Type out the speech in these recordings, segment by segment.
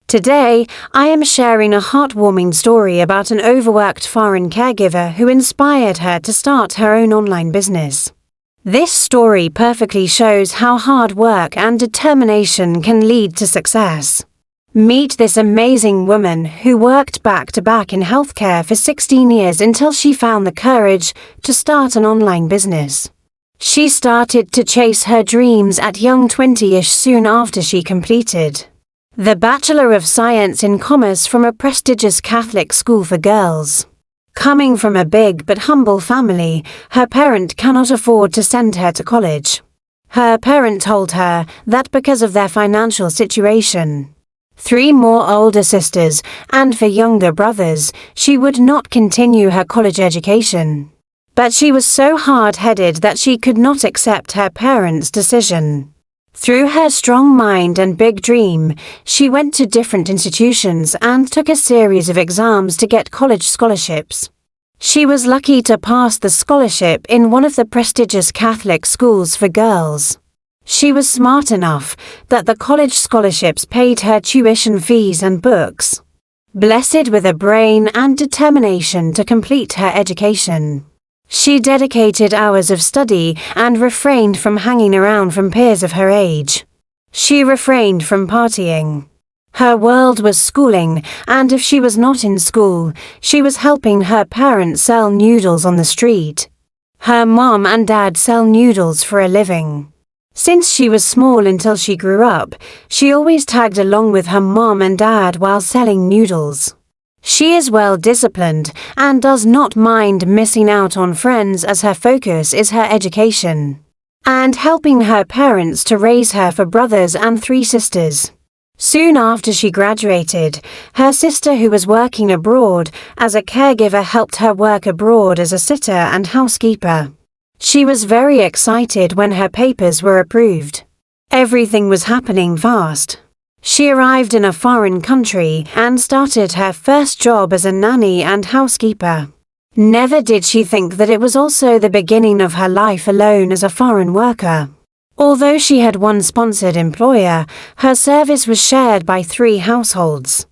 Today, I am sharing a heartwarming story about an overworked foreign caregiver who inspired her to start her own online business. This story perfectly shows how hard work and determination can lead to success. Meet this amazing woman who worked back-to-back in healthcare for 16 years until she found the courage to start an online business. She started to chase her dreams at young 20-ish soon after she completed the Bachelor of Science in Commerce from a prestigious Catholic school for girls. Coming from a big but humble family, her parent cannot afford to send her to college. Her parent told her that because of their financial situation, 3 more older sisters, and for younger brothers, she would not continue her college education. But she was so hard-headed that she could not accept her parents' decision. Through her strong mind and big dream, she went to different institutions and took a series of exams to get college scholarships. She was lucky to pass the scholarship in one of the prestigious Catholic schools for girls. She was smart enough that the college scholarships paid her tuition fees and books. Blessed with a brain and determination to complete her education, she dedicated hours of study and refrained from hanging around from peers of her age. She refrained from partying. Her world was schooling, and if she was not in school, she was helping her parents sell noodles on the street. Her mom and dad sell noodles for a living. Since she was small until she grew up, she always tagged along with her mom and dad while selling noodles. She is well disciplined and does not mind missing out on friends as her focus is her education and helping her parents to raise her 4 brothers and 3 sisters. Soon after she graduated, her sister who was working abroad as a caregiver helped her work abroad as a sitter and housekeeper. She was very excited when her papers were approved. Everything was happening fast. She arrived in a foreign country and started her first job as a nanny and housekeeper. Never did she think that it was also the beginning of her life alone as a foreign worker. Although she had one sponsored employer, her service was shared by 3 households: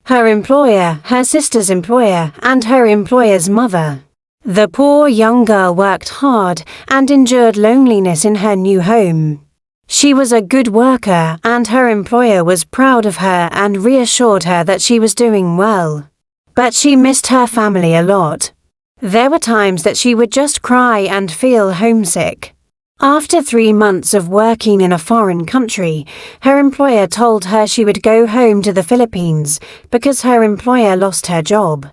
her employer, her sister's employer, and her employer's mother. The poor young girl worked hard and endured loneliness in her new home. She was a good worker and her employer was proud of her and reassured her that she was doing well. But she missed her family a lot. There were times that she would just cry and feel homesick. After 3 months of working in a foreign country, her employer told her she would go home to the Philippines because her employer lost her job.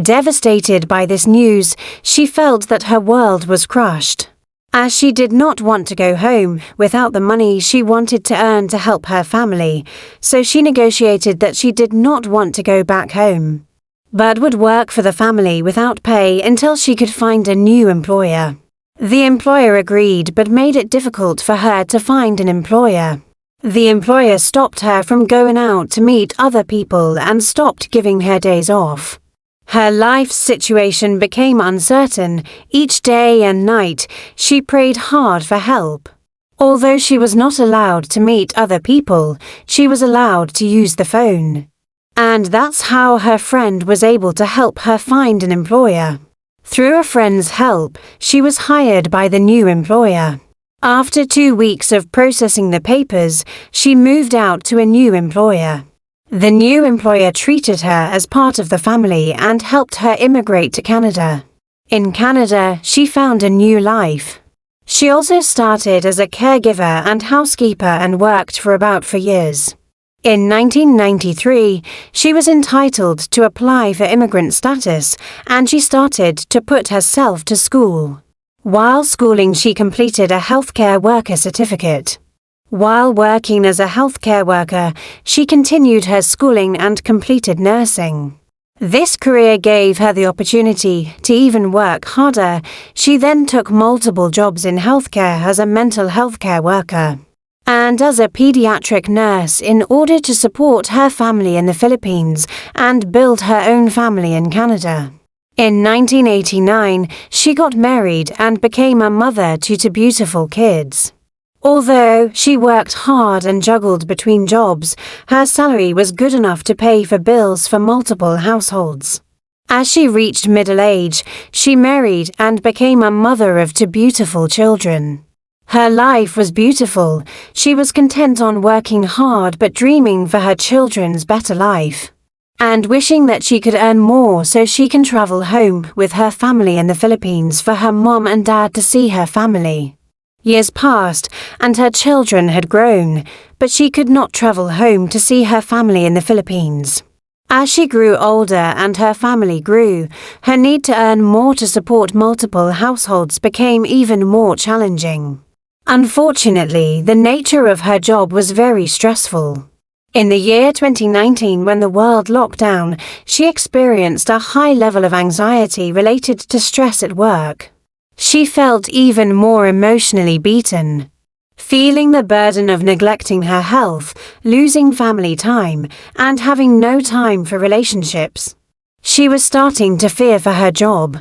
Devastated by this news, she felt that her world was crushed. As she did not want to go home without the money she wanted to earn to help her family, so she negotiated that she did not want to go back home, but would work for the family without pay until she could find a new employer. The employer agreed but made it difficult for her to find an employer. The employer stopped her from going out to meet other people and stopped giving her days off. Her life situation became uncertain. Each day and night, she prayed hard for help. Although she was not allowed to meet other people, she was allowed to use the phone. And that's how her friend was able to help her find an employer. Through a friend's help, she was hired by the new employer. After 2 weeks of processing the papers, she moved out to a new employer. The new employer treated her as part of the family and helped her immigrate to Canada. In Canada, she found a new life. She also started as a caregiver and housekeeper and worked for about 4 years. In 1993, she was entitled to apply for immigrant status and she started to put herself to school. While schooling, she completed a healthcare worker certificate. While working as a healthcare worker, she continued her schooling and completed nursing. This career gave her the opportunity to even work harder. She then took multiple jobs in healthcare as a mental health care worker and as a pediatric nurse in order to support her family in the Philippines and build her own family in Canada. In 1989, she got married and became a mother to 2 beautiful kids. Although she worked hard and juggled between jobs, her salary was good enough to pay for bills for multiple households. As she reached middle age, she married and became a mother of two beautiful children. Her life was beautiful. She was content on working hard but dreaming for her children's better life, and wishing that she could earn more so she can travel home with her family in the Philippines for her mom and dad to see her family. Years passed, and her children had grown, but she could not travel home to see her family in the Philippines. As she grew older and her family grew, her need to earn more to support multiple households became even more challenging. Unfortunately, the nature of her job was very stressful. In the year 2019, when the world locked down, she experienced a high level of anxiety related to stress at work. She felt even more emotionally beaten, feeling the burden of neglecting her health, losing family time, and having no time for relationships. She was starting to fear for her job.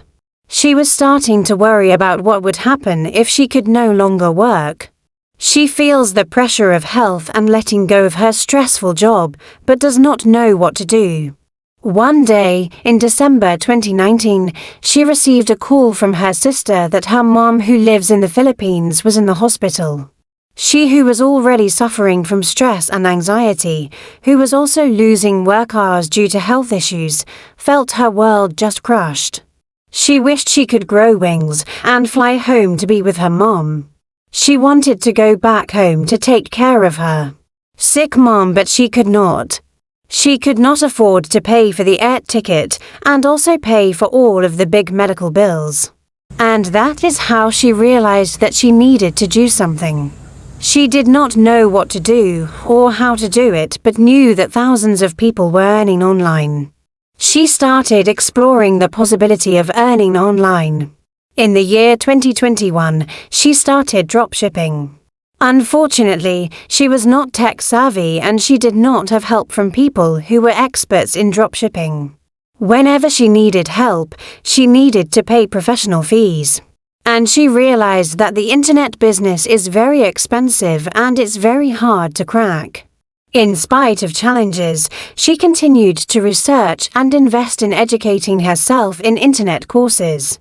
She was starting to worry about what would happen if she could no longer work. She feels the pressure of health and letting go of her stressful job, but does not know what to do. One day, in December 2019, she received a call from her sister that her mom, who lives in the Philippines, was in the hospital. She, who was already suffering from stress and anxiety, who was also losing work hours due to health issues, felt her world just crushed. She wished she could grow wings and fly home to be with her mom. She wanted to go back home to take care of her sick mom, but she could not. She could not afford to pay for the airt ticket and also pay for all of the big medical bills. And that is how she realized that she needed to do something. She did not know what to do or how to do it, but knew that thousands of people were earning online. She started exploring the possibility of earning online. In the year 2021, she started dropshipping. Unfortunately, she was not tech-savvy and she did not have help from people who were experts in dropshipping. Whenever she needed help, she needed to pay professional fees. And she realized that the internet business is very expensive and it's very hard to crack. In spite of challenges, she continued to research and invest in educating herself in internet courses.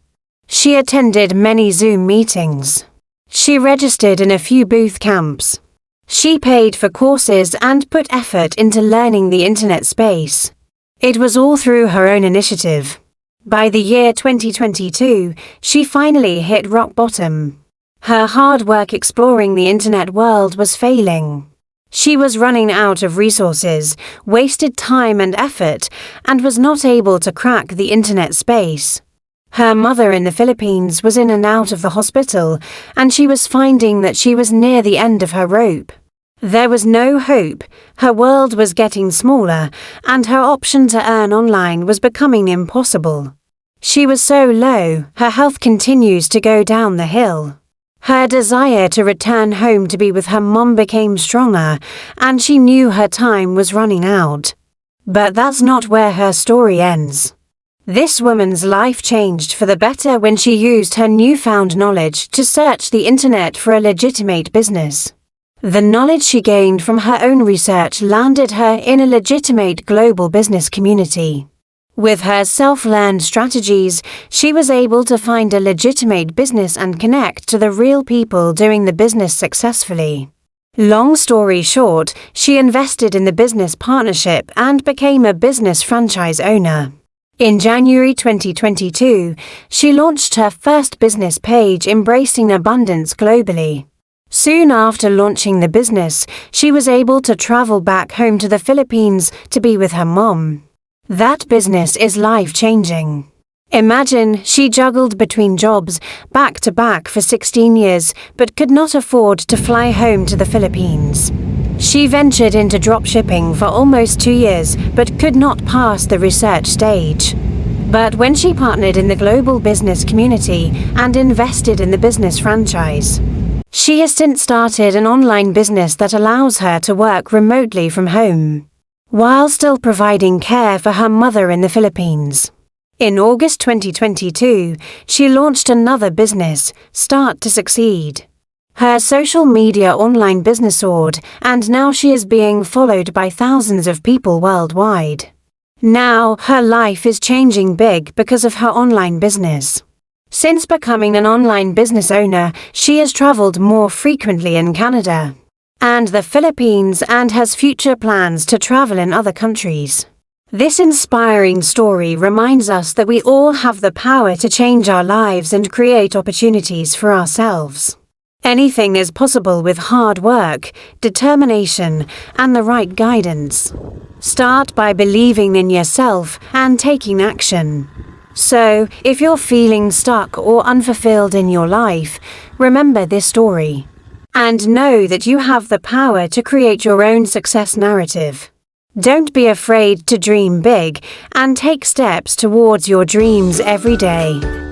She attended many Zoom meetings. She registered in a few booth camps. She paid for courses and put effort into learning the internet space. It was all through her own initiative. By the year 2022, she finally hit rock bottom. Her hard work exploring the internet world was failing. She was running out of resources, wasted time and effort, and was not able to crack the internet space. Her mother in the Philippines was in and out of the hospital, and she was finding that she was near the end of her rope. There was no hope, her world was getting smaller, and her option to earn online was becoming impossible. She was so low, her health continues to go down the hill. Her desire to return home to be with her mom became stronger, and she knew her time was running out. But that's not where her story ends. This woman's life changed for the better when she used her newfound knowledge to search the internet for a legitimate business. The knowledge she gained from her own research landed her in a legitimate global business community. With her self-learned strategies, she was able to find a legitimate business and connect to the real people doing the business successfully. Long story short, she invested in the business partnership and became a business franchise owner. In January 2022, she launched her first business page embracing abundance globally. Soon after launching the business, she was able to travel back home to the Philippines to be with her mom. That business is life-changing. Imagine she juggled between jobs back to back for 16 years but could not afford to fly home to the Philippines. She ventured into dropshipping for almost 2 years but could not pass the research stage. But when she partnered in the global business community and invested in the business franchise, she has since started an online business that allows her to work remotely from home, while still providing care for her mother in the Philippines. In August 2022, she launched another business, Start to Succeed. Her social media online business soared, and now she is being followed by thousands of people worldwide. Now, her life is changing big because of her online business. Since becoming an online business owner, she has traveled more frequently in Canada and the Philippines and has future plans to travel in other countries. This inspiring story reminds us that we all have the power to change our lives and create opportunities for ourselves. Anything is possible with hard work, determination, and the right guidance. Start by believing in yourself and taking action. So, if you're feeling stuck or unfulfilled in your life, remember this story. And know that you have the power to create your own success narrative. Don't be afraid to dream big and take steps towards your dreams every day.